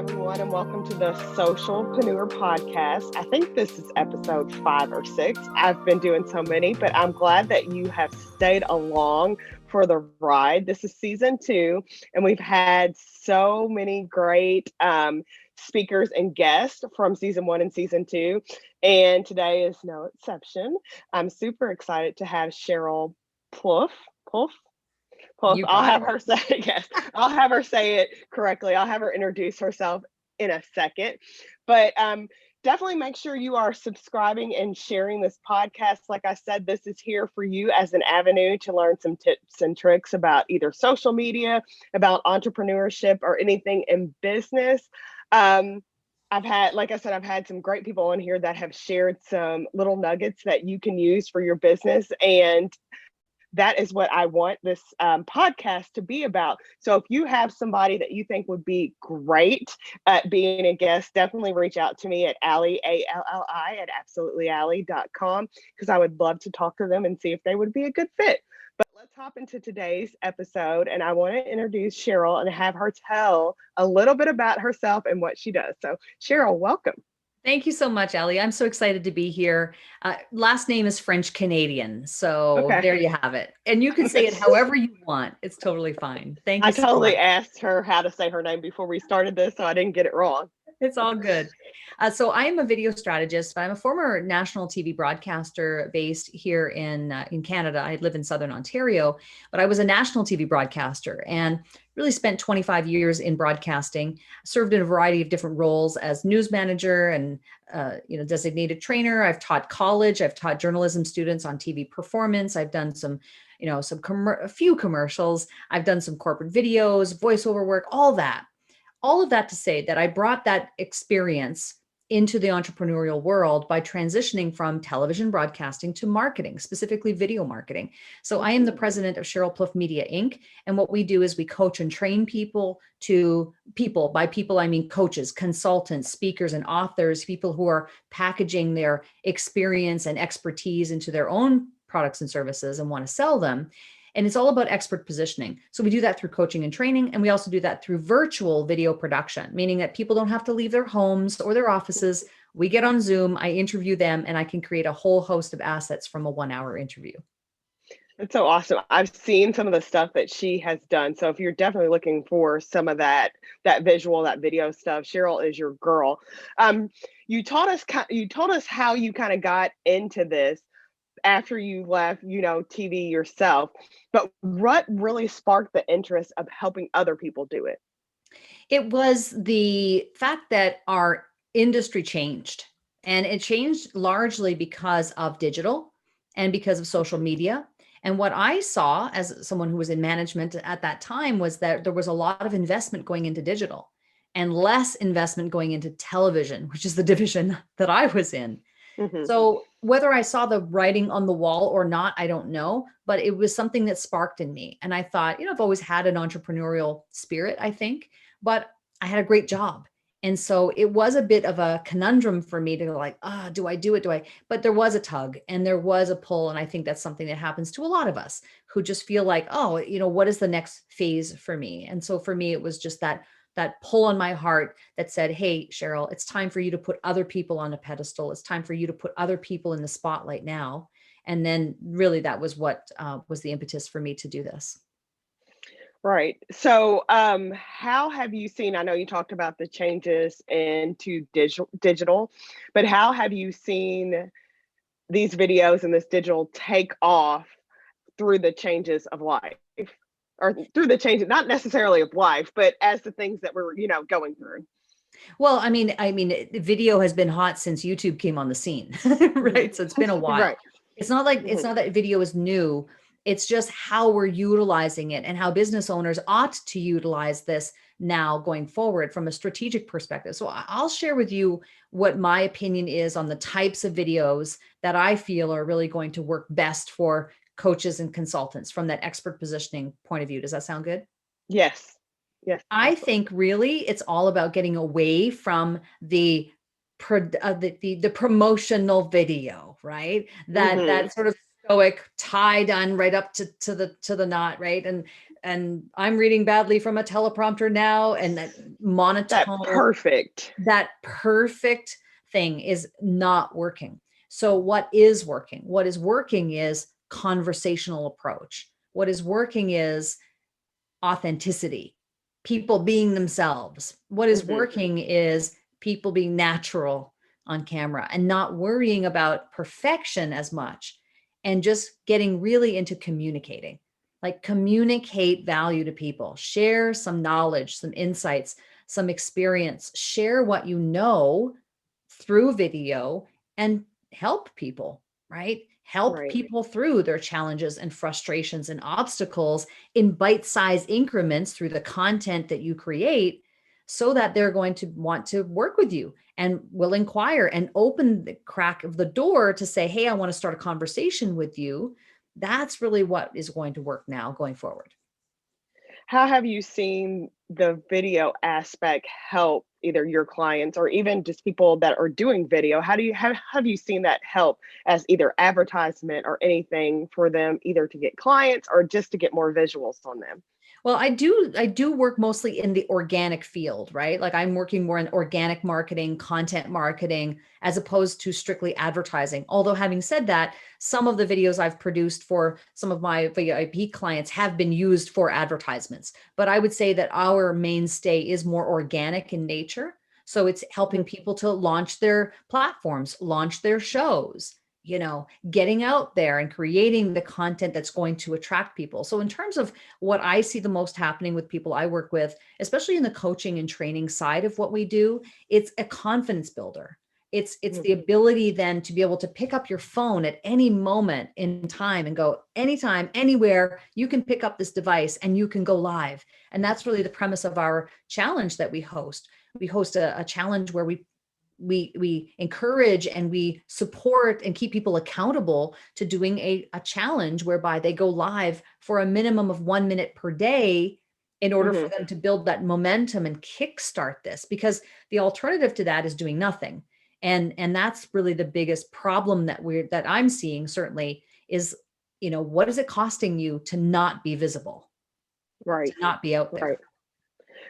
everyone, and welcome to the Socialpreneur Podcast. I think this is episode 5 or 6. I've been doing so many, but I'm glad that you have stayed along for the ride. This is season 2, and we've had so many great speakers and guests from season 1 and season 2, and today is no exception. I'm super excited to have Sheryl Plouffe. You I'll got have it. her say yes. I'll have her say it correctly. I'll have her introduce herself in a second. But definitely make sure you are subscribing and sharing this podcast. Like I said, this is here for you as an avenue to learn some tips and tricks about either social media, about entrepreneurship, or anything in business. I've had some great people on here that have shared some little nuggets that you can use for your business. And that is what I want this podcast to be about. So if you have somebody that you think would be great at being a guest, definitely reach out to me at Allie, ALLI, at absolutelyally.com, because I would love to talk to them and see if they would be a good fit. But let's hop into today's episode, and I want to introduce Sheryl and have her tell a little bit about herself and what she does. So Sheryl, welcome. Thank you so much, Ellie. I'm so excited to be here. Last name is French Canadian. So Okay. there you have it. And you can say it however you want. It's totally fine. Thank I you so totally much. asked her how to say her name before we started this, so I didn't get it wrong. It's all good. So I am a video strategist, but I'm a former national TV broadcaster based here in Canada. I live in Southern Ontario, but I was a national TV broadcaster and really spent 25 years in broadcasting, served in a variety of different roles as news manager and designated trainer. I've taught college. I've taught journalism students on TV performance. I've done a few commercials. I've done some corporate videos, voiceover work, all that. All of that to say that I brought that experience into the entrepreneurial world by transitioning from television broadcasting to marketing, specifically video marketing. So I am the president of Sheryl Plouffe Media Inc. And what we do is we coach and train people. By people, I mean coaches, consultants, speakers, and authors, people who are packaging their experience and expertise into their own products and services and want to sell them. And it's all about expert positioning. So we do that through coaching and training. And we also do that through virtual video production, meaning that people don't have to leave their homes or their offices. We get on Zoom, I interview them, and I can create a whole host of assets from a 1-hour interview. That's so awesome. I've seen some of the stuff that she has done. So if you're definitely looking for some of that visual, that video stuff, Sheryl is your girl. You told us how you kind of got into this after you left, TV yourself, but what really sparked the interest of helping other people do it? It was the fact that our industry changed, and it changed largely because of digital and because of social media. And what I saw as someone who was in management at that time was that there was a lot of investment going into digital and less investment going into television, which is the division that I was in. Mm-hmm. So whether I saw the writing on the wall or not, I don't know, but it was something that sparked in me. And I thought, I've always had an entrepreneurial spirit, I think, but I had a great job. And so it was a bit of a conundrum for me to go like, do I do it? But there was a tug and there was a pull. And I think that's something that happens to a lot of us who just feel like, what is the next phase for me? And so for me, it was just that pull on my heart that said, hey, Sheryl, it's time for you to put other people on a pedestal. It's time for you to put other people in the spotlight now. And then really that was what was the impetus for me to do this. Right. So how have you seen, I know you talked about the changes into digital, but how have you seen these videos and this digital take off through the changes of life? Or through the changes, not necessarily of life, but as the things that we're, going through. Well, I mean, video has been hot since YouTube came on the scene, right? So it's been a while. Right. It's not that video is new. It's just how we're utilizing it and how business owners ought to utilize this now going forward from a strategic perspective. So I'll share with you what my opinion is on the types of videos that I feel are really going to work best for coaches and consultants from that expert positioning point of view. Does that sound good? Yes. Yes. I think really it's all about getting away from the promotional video, right? That sort of stoic, tie done right up to the knot, right? And I'm reading badly from a teleprompter now, and that That monotone, perfect. that perfect thing is not working. So what is working? What is working is conversational approach. What is working is authenticity, people being themselves. What is Hmm. working is people being natural on camera and not worrying about perfection as much, and just getting really into communicating. Like, communicate value to people, share some knowledge, some insights, some experience, share what you know through video, and help people, right? Help Right. people through their challenges and frustrations and obstacles in bite-sized increments through the content that you create, so that they're going to want to work with you and will inquire and open the crack of the door to say, hey, I want to start a conversation with you. That's really what is going to work now going forward. How have you seen the video aspect help either your clients or even just people that are doing video? How have you seen that help as either advertisement or anything for them, either to get clients or just to get more visuals on them? Well, I do work mostly in the organic field, right? Like, I'm working more in organic marketing, content marketing, as opposed to strictly advertising. Although, having said that, some of the videos I've produced for some of my VIP clients have been used for advertisements. But I would say that our mainstay is more organic in nature. So it's helping Mhm. people to launch their platforms, launch their shows, getting out there and creating the content that's going to attract people. So in terms of what I see the most happening with people I work with, especially in the coaching and training side of what we do, it's a confidence builder. It's Mhm. the ability then to be able to pick up your phone at any moment in time and go anytime, anywhere. You can pick up this device and you can go live. And that's really the premise of our challenge that we host. We host a challenge where we encourage and we support and keep people accountable to doing a challenge whereby they go live for a minimum of 1 minute per day, in order for Mhm. them to build that momentum and kickstart this, because the alternative to that is doing nothing. And that's really the biggest problem that I'm seeing, certainly, is, what is it costing you to not be visible, to Right. not be out Right. there?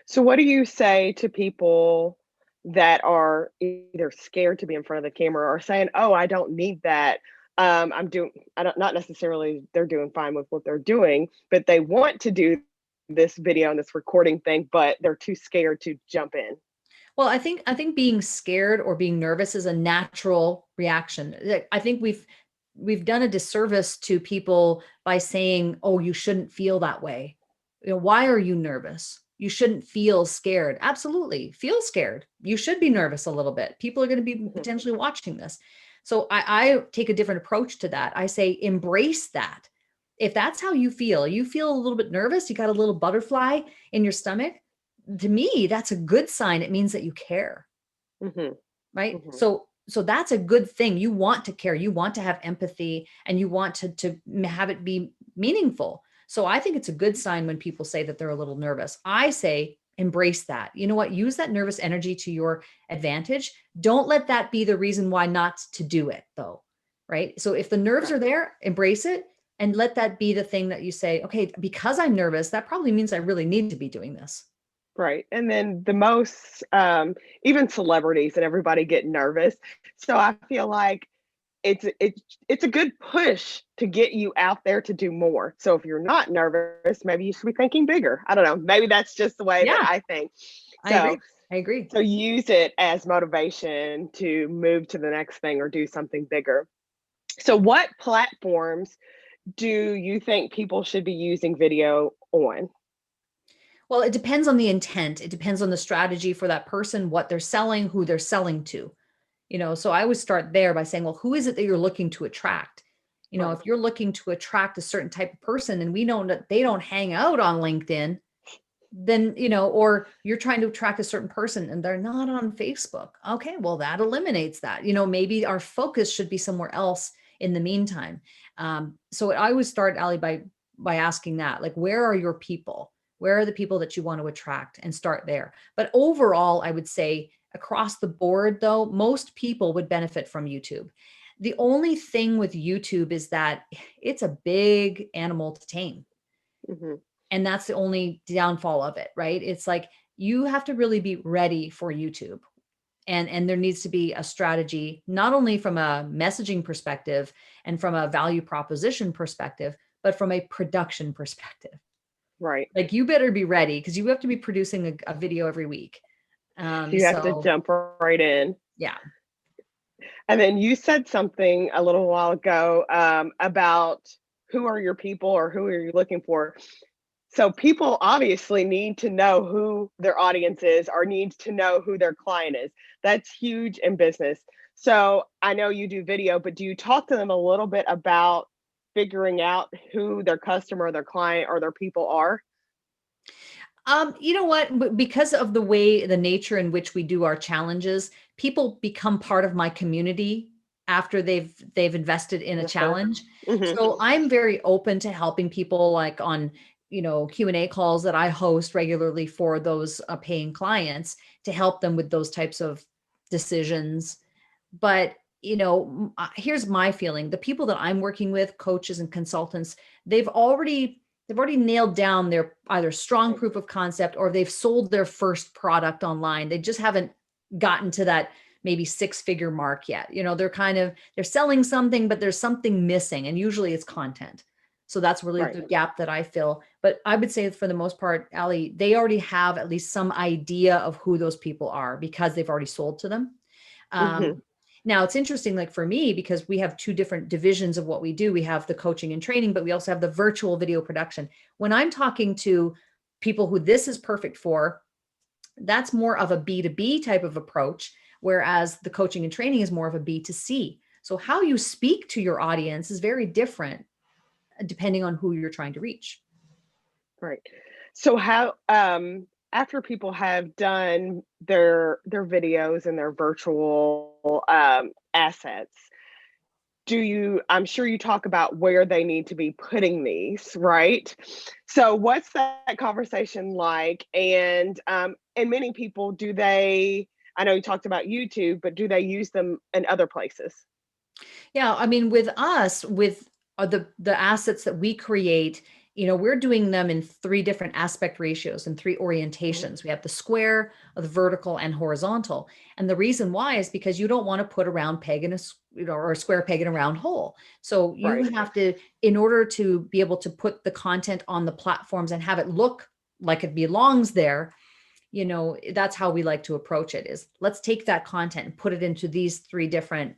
So what do you say to people that are either scared to be in front of the camera or saying, "Oh, I don't need that. I don't, not necessarily they're doing fine with what they're doing, but they want to do this video and this recording thing, but they're too scared to jump in." Well, I think being scared or being nervous is a natural reaction. Like, I think we've done a disservice to people by saying, "Oh, you shouldn't feel that way." Why are you nervous? You shouldn't feel scared. Absolutely, feel scared. You should be nervous a little bit. People are going to be Mhm. potentially watching this. So I take a different approach to that. I say, embrace that. If that's how you feel a little bit nervous, you got a little butterfly in your stomach, to me, that's a good sign. It means that you care, Mhm. right? Mhm. So that's a good thing. You want to care, you want to have empathy, and you want to have it be meaningful. So I think it's a good sign when people say that they're a little nervous. I say, embrace that. You know what? Use that nervous energy to your advantage. Don't let that be the reason why not to do it, though, right? So if the nerves are Right. there, embrace it and let that be the thing that you say, okay, because I'm nervous, that probably means I really need to be doing this. Right. And then the most, even celebrities and everybody get nervous. So I feel like it's a good push to get you out there to do more. So if you're not nervous, maybe you should be thinking bigger. I don't know. Maybe that's just the way that Yeah, I think. I So agree. I agree. so use it as motivation to move to the next thing or do something bigger. So what platforms do you think people should be using video on? Well, it depends on the intent. It depends on the strategy for that person, what they're selling, who they're selling to. So I would start there by saying, well, who is it that you're looking to attract? Right. If you're looking to attract a certain type of person and we know that they don't hang out on LinkedIn, then, or you're trying to attract a certain person and they're not on Facebook. Okay, well, that eliminates that. Maybe our focus should be somewhere else in the meantime. So I always start, Ali, by asking that, like, where are your people? Where are the people that you want to attract, and start there. But overall, I would say across the board, though, most people would benefit from YouTube. The only thing with YouTube is that it's a big animal to tame. Mm-hmm. And that's the only downfall of it, right? It's like you have to really be ready for YouTube. And there needs to be a strategy, not only from a messaging perspective and from a value proposition perspective, but from a production perspective. Right. Like you better be ready because you have to be producing a video every week. You have to So jump right in. yeah. And then you said something a little while ago about who are your people or who are you looking for? So people obviously need to know who their audience is or needs to know who their client is. That's huge in business. So I know you do video, but do you talk to them a little bit about figuring out who their customer, their client, or their people are? You know what? Because of the way, the nature in which we do our challenges, people become part of my community after they've invested in a Yes, sir. challenge. Hmm. So I'm very open to helping people, like on Q&A calls that I host regularly for those paying clients to help them with those types of decisions. But here's my feeling: the people that I'm working with, coaches and consultants, they've already nailed down their either strong proof of concept or they've sold their first product online. They just haven't gotten to that maybe six-figure mark yet. They're selling something, but there's something missing. And usually it's content. So that's really Right. the gap that I fill. But I would say for the most part, Allie, they already have at least some idea of who those people are because they've already sold to them. Hmm. Um, Now it's interesting, like for me, because we have two different divisions of what we do. We have the coaching and training, but we also have the virtual video production. When I'm talking to people who this is perfect for, that's more of a B2B type of approach, whereas the coaching and training is more of a B2C. So how you speak to your audience is very different depending on who you're trying to reach. Right. So how after people have done their videos and their virtual assets, I'm sure you talk about where they need to be putting these, right? So what's that conversation like? And many people, I know you talked about YouTube, but do they use them in other places? Yeah, I mean, with us, with the assets that we create, we're doing them in three different aspect ratios and three Mhm. orientations. We have the square, the vertical, and horizontal. And the reason why is because you don't want to put a round peg in or a square peg in a round hole. So you Right. have to, in order to be able to put the content on the platforms and have it look like it belongs there, that's how we like to approach it: is let's take that content and put it into these three different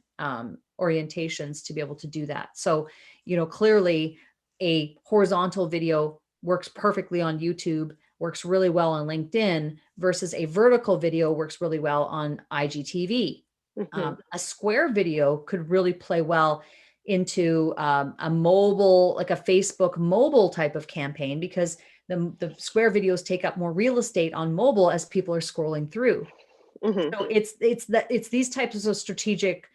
orientations to be able to do that. So clearly a horizontal video works perfectly on YouTube, works really well on LinkedIn, versus a vertical video works really well on IGTV. Hmm. A square video could really play well into a mobile, like a Facebook mobile type of campaign, because the square videos take up more real estate on mobile as people are scrolling through. Hmm. So it's these types of strategic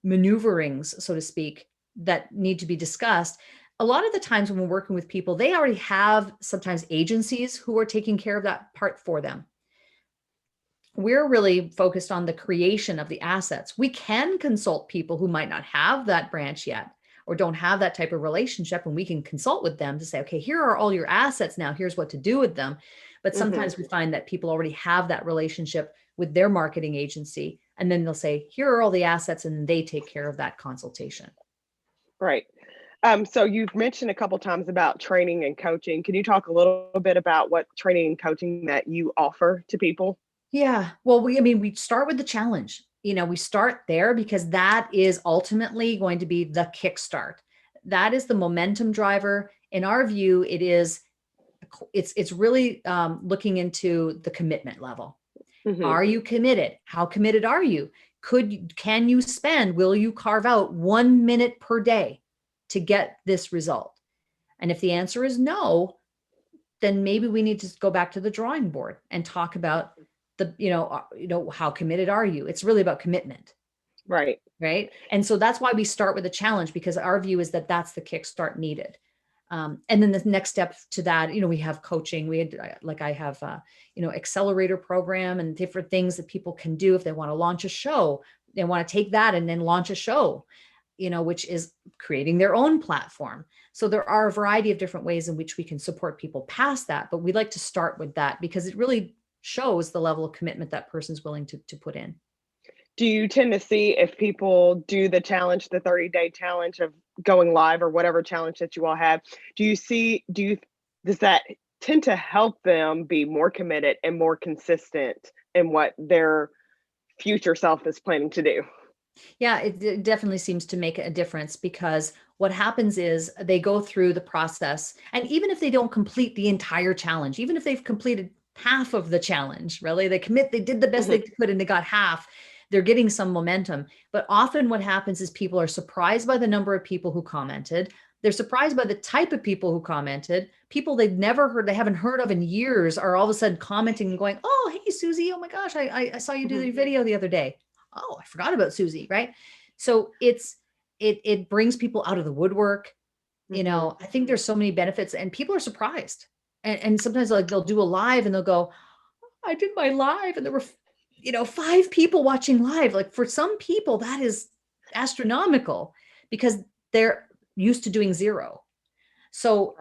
maneuverings, so to speak, that need to be discussed. A lot of the times when we're working with people, they already have sometimes agencies who are taking care of that part for them. We're really focused on the creation of the assets. We can consult people who might not have that branch yet or don't have that type of relationship, and we can consult with them to say, okay, here are all your assets now, here's what to do with them. But Hmm. sometimes we find that people already have that relationship with their marketing agency, and then they'll say, here are all the assets, and they take care of that consultation. Right. So you've mentioned a couple times about training and coaching. Can you talk a little bit about what training and coaching that you offer to people? Yeah. Well, we start with the challenge. We start there because that is ultimately going to be the kickstart. That is the momentum driver. In our view, it's really looking into the commitment level. Hmm. Are you committed? How committed are you? Can you will you carve out 1 minute per day to get this result? And if the answer is no, then maybe we need to go back to the drawing board and talk about how committed are you? It's really about commitment, Right. right? And so that's why we start with a challenge, because our view is that that's the kickstart needed. And then the next step to that, we have coaching. I have accelerator program and different things that people can do if they want to launch a show. they want to take that and then launch a show, which is creating their own platform. So there are a variety of different ways in which we can support people past that, but we like to start with that because it really shows the level of commitment that person's willing to put in. Do you tend to see if people do the challenge, the 30-day challenge of going live or whatever challenge that you all have, does that tend to help them be more committed and more consistent in what their future self is planning to do? Yeah, it definitely seems to make a difference because what happens is they go through the process. And even if they don't complete the entire challenge, even if they've completed half of the challenge, really, they did the best they could and they got half, they're getting some momentum. But often what happens is people are surprised by the number of people who commented. They're surprised by the type of people who commented. People they haven't heard of in years are all of a sudden commenting and going, oh, hey, Susie, oh my gosh, I saw you do the video the other day. Oh, I forgot about Susie, right? So it brings people out of the woodwork. I think there's so many benefits and people are surprised. And sometimes they'll do a live and they'll go, I did my live and there were 5 people watching live. Like for some people, that is astronomical because they're used to doing 0. So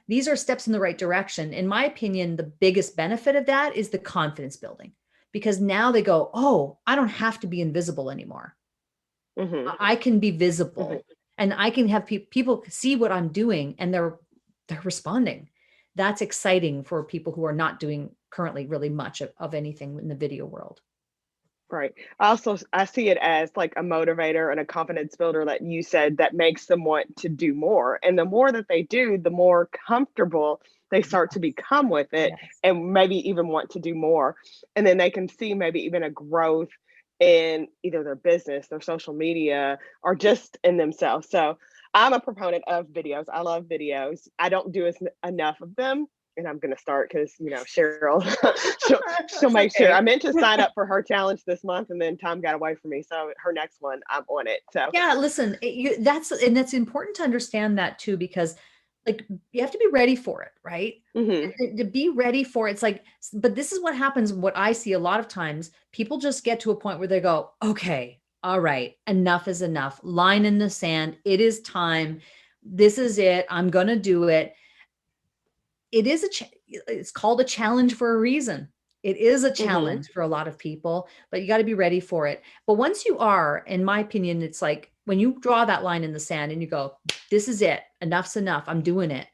these are steps in the right direction. In my opinion, the biggest benefit of that is the confidence building, because now they go, oh, I don't have to be invisible anymore. I can be visible and I can have people see what I'm doing and they're responding. That's exciting for people who are not doing currently really much of anything in the video world. Right. I see it as like a motivator and a confidence builder that you said that makes them want to do more. And the more that they do, the more comfortable they start to become with it and maybe even want to do more. And then they can see maybe even a growth in either their business, their social media, or just in themselves. So I'm a proponent of videos. I love videos. I don't do enough of them. And I'm going to start because, Sheryl, she'll make sure. I meant to sign up for her challenge this month and then time got away from me. So her next one, I'm on it. So yeah, listen, that's important to understand that too, because like you have to be ready for it, right? To be ready for it. It's like, but this is what happens. What I see a lot of times, people just get to a point where they go, okay, all right, enough is enough. Line in the sand. It is time. This is it. I'm going to do it. It's called a challenge for a reason. It is a challenge for a lot of people, but you got to be ready for it. But once you are, in my opinion, it's like when you draw that line in the sand and you go, this is it, enough's enough, I'm doing it.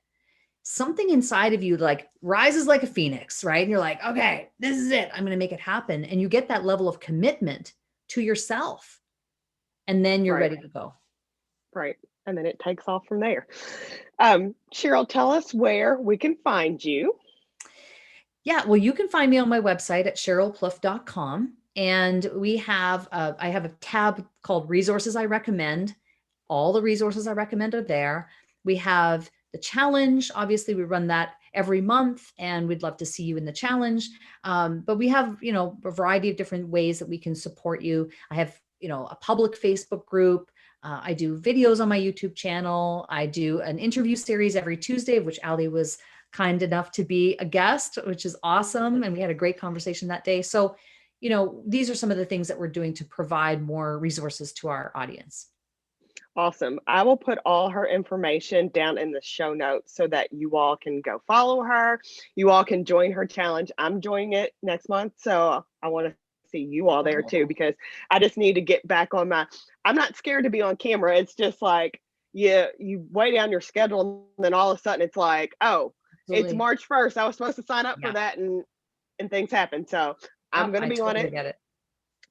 Something inside of you like rises like a phoenix, right? And you're like, okay, this is it, I'm going to make it happen. And you get that level of commitment to yourself. And then you're ready to go. Right. And then it takes off from there. Sheryl, tell us where we can find you. Yeah, well, you can find me on my website at SherylPlouffe.com. And I have a tab called Resources I Recommend. All the resources I recommend are there. We have the challenge. Obviously, we run that every month and we'd love to see you in the challenge. But we have, a variety of different ways that we can support you. I have, a public Facebook group. I do videos on my YouTube channel. I do an interview series every Tuesday, of which Ali was kind enough to be a guest, which is awesome. And we had a great conversation that day. So, these are some of the things that we're doing to provide more resources to our audience. Awesome. I will put all her information down in the show notes so that you all can go follow her. You all can join her challenge. I'm joining it next month. So I want to see you all there too, because I just need to get back on I'm not scared to be on camera. It's just like, you weigh down your schedule and then all of a sudden it's like, oh, It's March 1st. I was supposed to sign up for that and things happen. So I'm going to be on it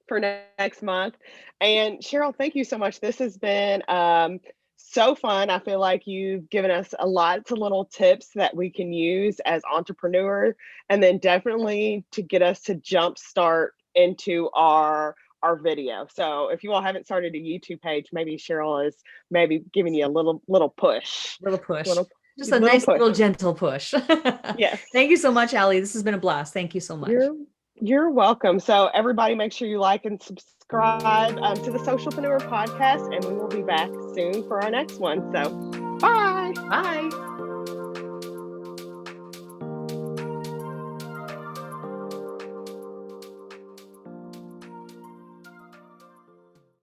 for next month. And Sheryl, thank you so much. This has been so fun. I feel like you've given us lots of little tips that we can use as entrepreneurs, and then definitely to get us to jumpstart into our video. So if you all haven't started a YouTube page, maybe Sheryl is maybe giving you a little push. Just a nice little gentle push. Yes. Thank you so much, Ali. This has been a blast. Thank you so much. You're welcome. So everybody make sure you like and subscribe to the Socialpreneur podcast, and we will be back soon for our next one. So bye. Bye.